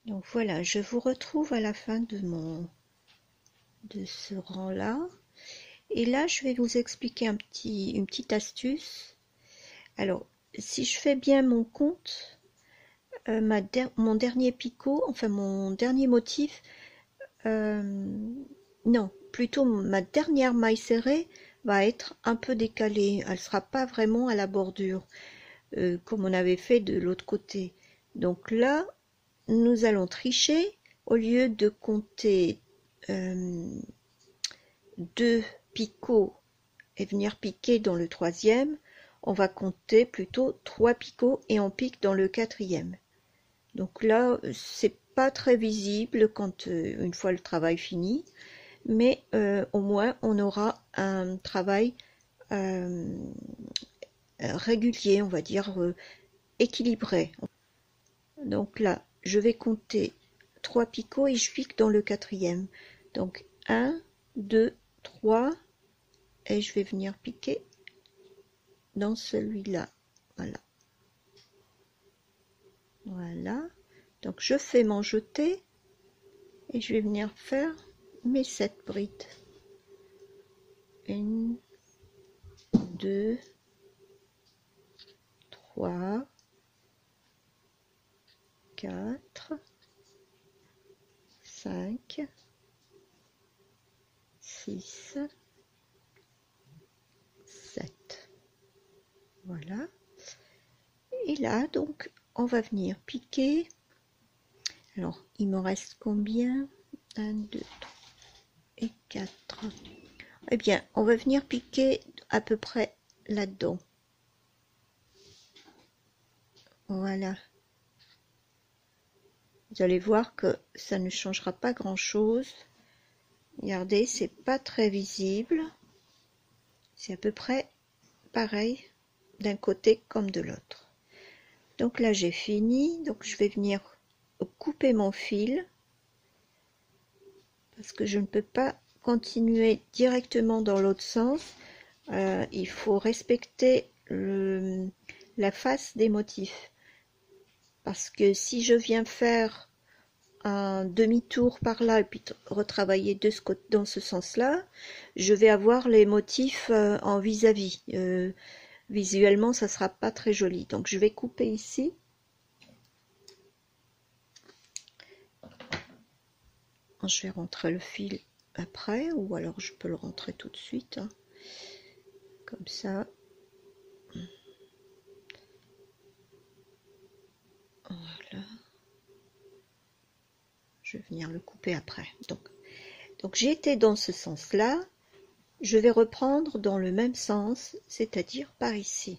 Donc voilà, je vous retrouve à la fin de ce rang-là. Et là, je vais vous expliquer une petite astuce. Alors, si je fais bien mon compte, mon dernier picot, enfin mon dernier motif, non, plutôt ma dernière maille serrée va être un peu décalée. Elle sera pas vraiment à la bordure, comme on avait fait de l'autre côté. Donc là, nous allons tricher. Au lieu de compter 2 picots et venir piquer dans le troisième, on va compter plutôt 3 picots et on pique dans le quatrième. Donc là, c'est pas très visible quand une fois le travail fini, mais au moins on aura un travail euh, régulier, on va dire équilibré. Donc là, je vais compter 3 picots et je pique dans le quatrième. Donc 1, 2, 3 et je vais venir piquer dans celui-là. Voilà. Voilà. Donc je fais mon jeté et je vais venir faire mes 7 brides. 1, 2, 3, 4, 5, 6, 7. Voilà. Et là, donc, on va venir piquer. Alors, il me reste combien? 1, 2, 3 et 4. Eh bien, on va venir piquer à peu près là-dedans. Voilà. Vous allez voir que ça ne changera pas grand-chose. Regardez, c'est pas très visible. C'est à peu près pareil d'un côté comme de l'autre. Donc là, j'ai fini. Donc je vais venir couper mon fil parce que je ne peux pas continuer directement dans l'autre sens. Il faut respecter la face des motifs. Parce que si je viens faire un demi-tour par là et puis retravailler dans ce sens-là, je vais avoir les motifs en vis-à-vis. Visuellement, ça sera pas très joli. Donc je vais couper ici. Je vais rentrer le fil après, ou alors je peux le rentrer tout de suite, hein, comme ça. Voilà. Je vais venir le couper après. Donc j'ai été dans ce sens-là. Je vais reprendre dans le même sens, c'est-à-dire par ici.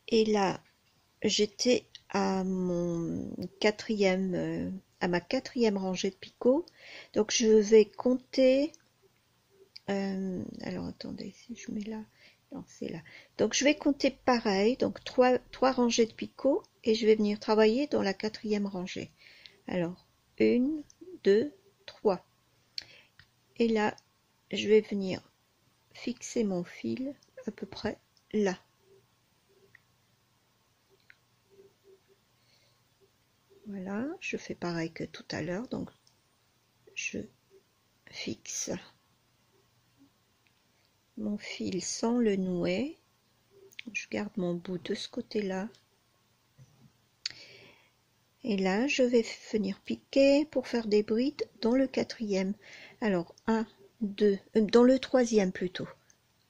Et là, j'étais à ma quatrième rangée de picots. Donc je vais compter. Alors attendez, si je mets là, non c'est là. Donc je vais compter pareil, donc trois rangées de picots et je vais venir travailler dans la quatrième rangée. Alors 1, 2, 3. Et là, je vais venir fixer mon fil à peu près là. Voilà, je fais pareil que tout à l'heure, donc je fixe mon fil sans le nouer. Je garde mon bout de ce côté-là. Et là, je vais venir piquer pour faire des brides dans le quatrième. Alors, 1, 2, dans le troisième plutôt.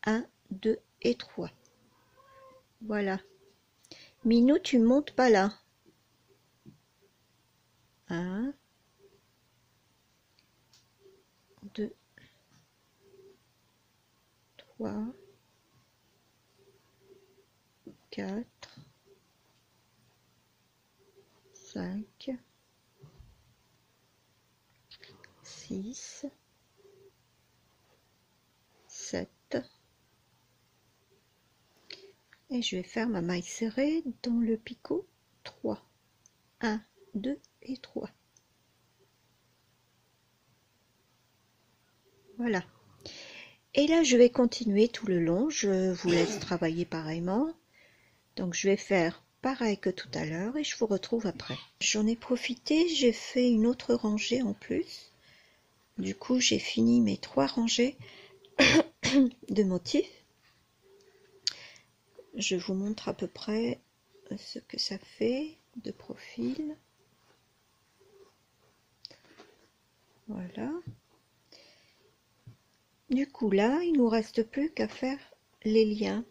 1, 2 et 3. Voilà. Minou, tu montes pas là. 1, 2, 3, 4, 5, 6, 7. Et je vais faire ma maille serrée dans le picot 3. 1, 2 et 3. Voilà. Et là, je vais continuer tout le long. Je vous laisse travailler pareillement. Donc, je vais faire pareil que tout à l'heure et je vous retrouve après. J'en ai profité, j'ai fait une autre rangée en plus. Du coup, j'ai fini mes 3 rangées de motifs. Je vous montre à peu près ce que ça fait de profil. Voilà. Du coup, là, il nous reste plus qu'à faire les liens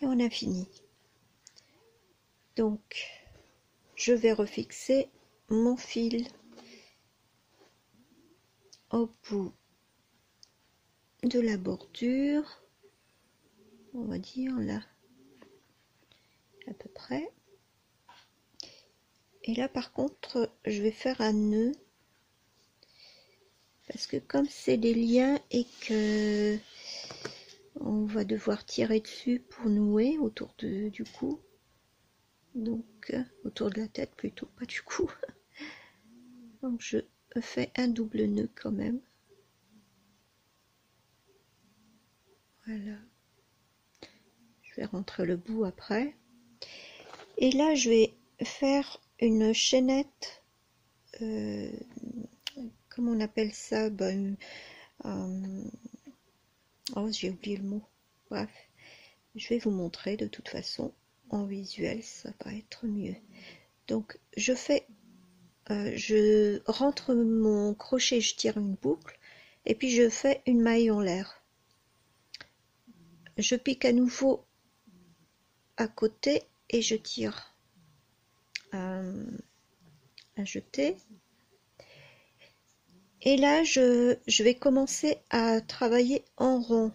et on a fini. Donc, je vais refixer mon fil au bout de la bordure, on va dire là, à peu près. Et là, par contre, je vais faire un nœud parce que comme c'est des liens et que on va devoir tirer dessus pour nouer autour du cou, donc autour de la tête plutôt, pas du cou. Donc je fais un double nœud quand même. Voilà. Je vais rentrer le bout après. Et là, je vais faire une chaînette. Comment on appelle ça? Oh, j'ai oublié le mot. Bref, je vais vous montrer de toute façon. En visuel, ça va être mieux. Donc, je rentre mon crochet, je tire une boucle. Et puis, je fais une maille en l'air. Je pique à nouveau à côté et je tire à jeter. Et là, je vais commencer à travailler en rond.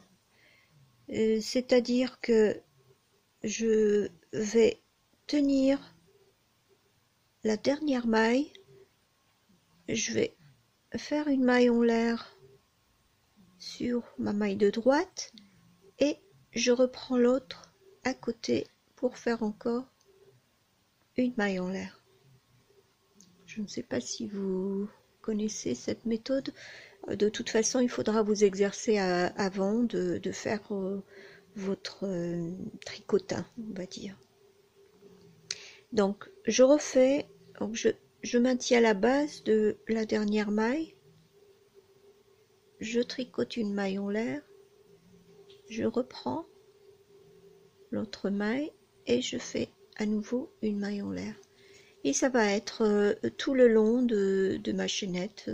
C'est-à-dire que je vais tenir la dernière maille. Je vais faire une maille en l'air sur ma maille de droite et je reprends l'autre à côté pour faire encore une maille en l'air. Je ne sais pas si vous connaissez cette méthode. De toute façon, il faudra vous exercer avant de faire votre tricotin, on va dire. Donc, je refais, donc je maintiens la base de la dernière maille, je tricote une maille en l'air, je reprends l'autre maille et je fais à nouveau une maille en l'air. Et ça va être tout le long de ma chaînette.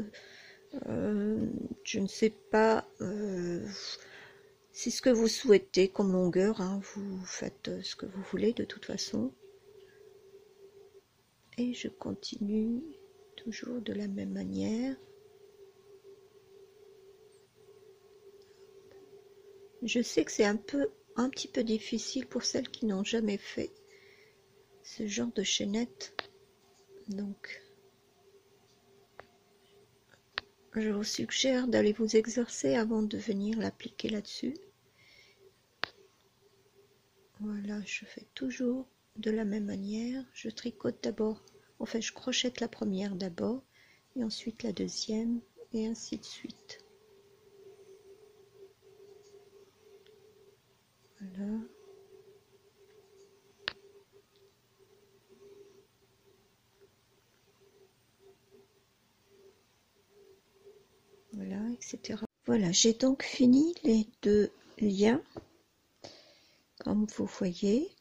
Je ne sais pas c'est ce que vous souhaitez comme longueur, hein. Vous faites ce que vous voulez de toute façon. Et je continue toujours de la même manière. Je sais que c'est un petit peu difficile pour celles qui n'ont jamais fait ce genre de chaînette. Donc, je vous suggère d'aller vous exercer avant de venir l'appliquer là-dessus. Voilà, je fais toujours de la même manière. Je tricote d'abord, enfin je crochette la première d'abord, et ensuite la deuxième, et ainsi de suite. Voilà. Voilà, etc. Voilà, j'ai donc fini les 2 liens. Comme vous voyez,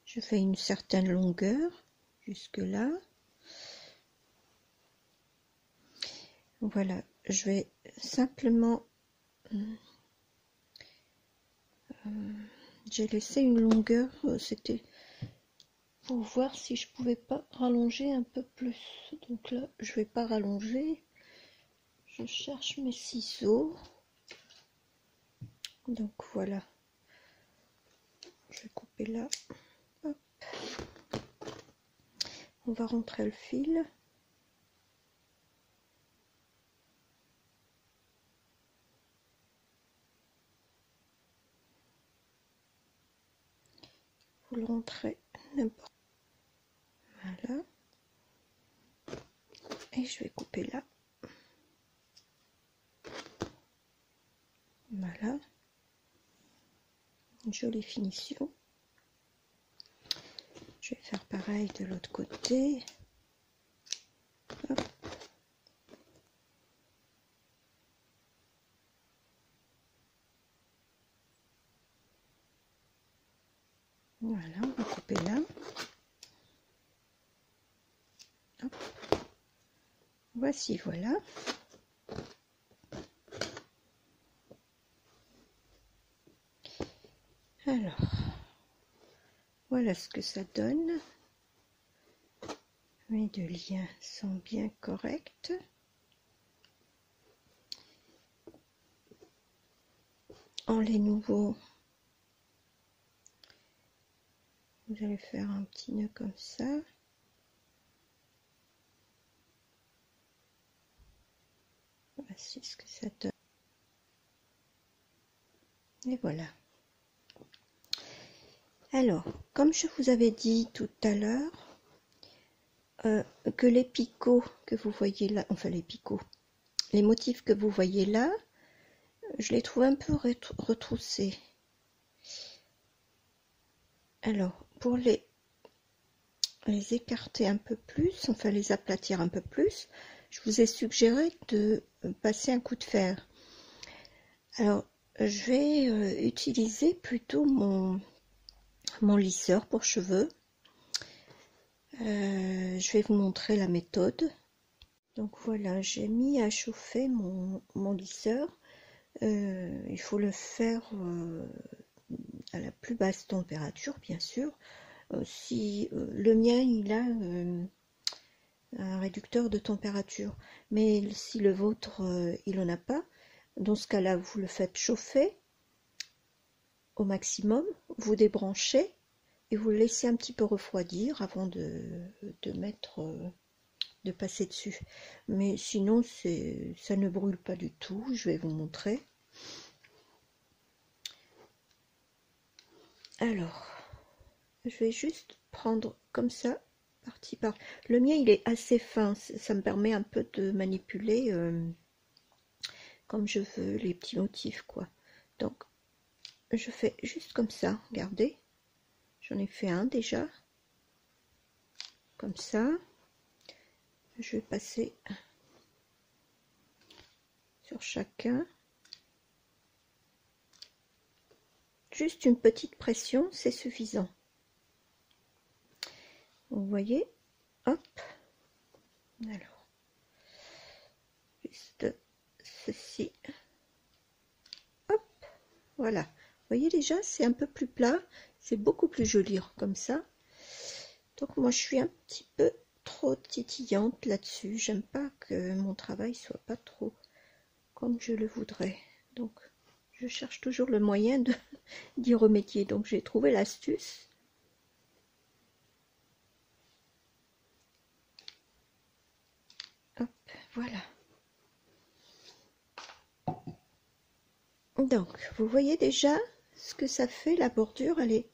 je fais une certaine longueur jusque là. Voilà, je vais simplement j'ai laissé une longueur, c'était pour voir si je pouvais pas rallonger un peu plus. Donc là, je vais pas rallonger. Je cherche mes ciseaux. Donc voilà. Je vais couper là. Hop. On va rentrer le fil. Vous le rentrez n'importe. Voilà. Et je vais couper là. Voilà. Une jolie finition. Je vais faire pareil de l'autre côté. Hop. Voilà, on va couper là. Hop. Voici, voilà. Alors, voilà ce que ça donne. Mes deux liens sont bien corrects. En les nouveaux, vous allez faire un petit nœud comme ça. Voici ce que ça donne. Et voilà. Alors, comme je vous avais dit tout à l'heure, que les picots que vous voyez là, enfin les picots, les motifs que vous voyez là, je les trouve un peu retroussés. Alors, pour les écarter un peu plus, enfin les aplatir un peu plus, je vous ai suggéré de passer un coup de fer. Alors, je vais utiliser plutôt mon lisseur pour cheveux. Je vais vous montrer la méthode. Donc voilà, j'ai mis à chauffer mon lisseur. Il faut le faire à la plus basse température, bien sûr. Si le mien, il a un réducteur de température, mais si le vôtre, il n'en a pas, dans ce cas-là, vous le faites chauffer au maximum, vous débranchez et vous le laissez un petit peu refroidir avant de passer dessus. Mais sinon, ça ne brûle pas du tout. Je vais vous montrer. Alors, je vais juste prendre comme ça, partie par. Le mien, il est assez fin. Ça me permet un peu de manipuler comme je veux les petits motifs, quoi. Donc, je fais juste comme ça. Regardez. J'en ai fait un déjà. Comme ça. Je vais passer sur chacun. Juste une petite pression, c'est suffisant. Vous voyez, hop. Alors, juste ceci. Hop, voilà. Vous voyez déjà, c'est un peu plus plat. C'est beaucoup plus joli comme ça. Donc moi, je suis un petit peu trop titillante là-dessus. J'aime pas que mon travail soit pas trop comme je le voudrais. Donc, je cherche toujours le moyen d'y remédier. Donc, j'ai trouvé l'astuce. Hop, voilà. Donc, vous voyez déjà ce que ça fait, la bordure, elle est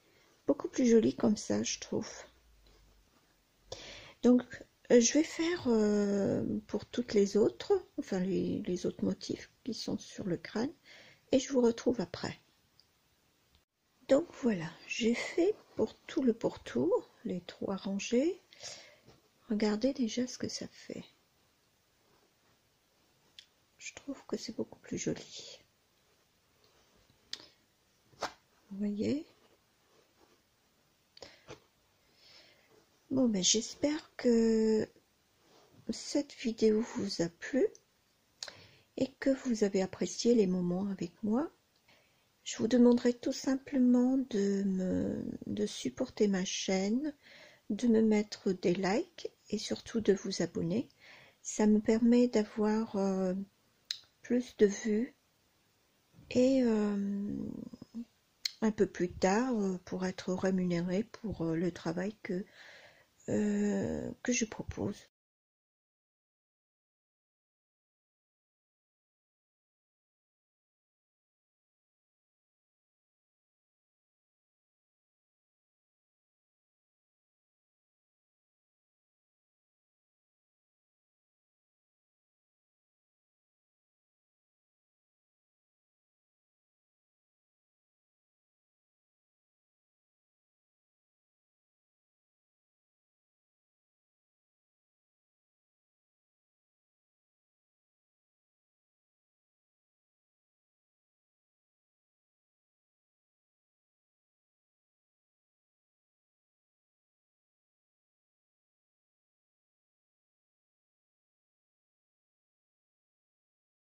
beaucoup plus jolie comme ça, je trouve. Donc, je vais faire pour toutes les autres, enfin les autres motifs qui sont sur le crâne, et je vous retrouve après. Donc voilà, j'ai fait pour tout le pourtour, les 3 rangées. Regardez déjà ce que ça fait. Je trouve que c'est beaucoup plus joli. Vous voyez? Bon, ben j'espère que cette vidéo vous a plu et que vous avez apprécié les moments avec moi. Je vous demanderai tout simplement de supporter ma chaîne, de me mettre des likes et surtout de vous abonner. Ça me permet d'avoir plus de vues et un peu plus tard pour être rémunéré pour le travail que je propose.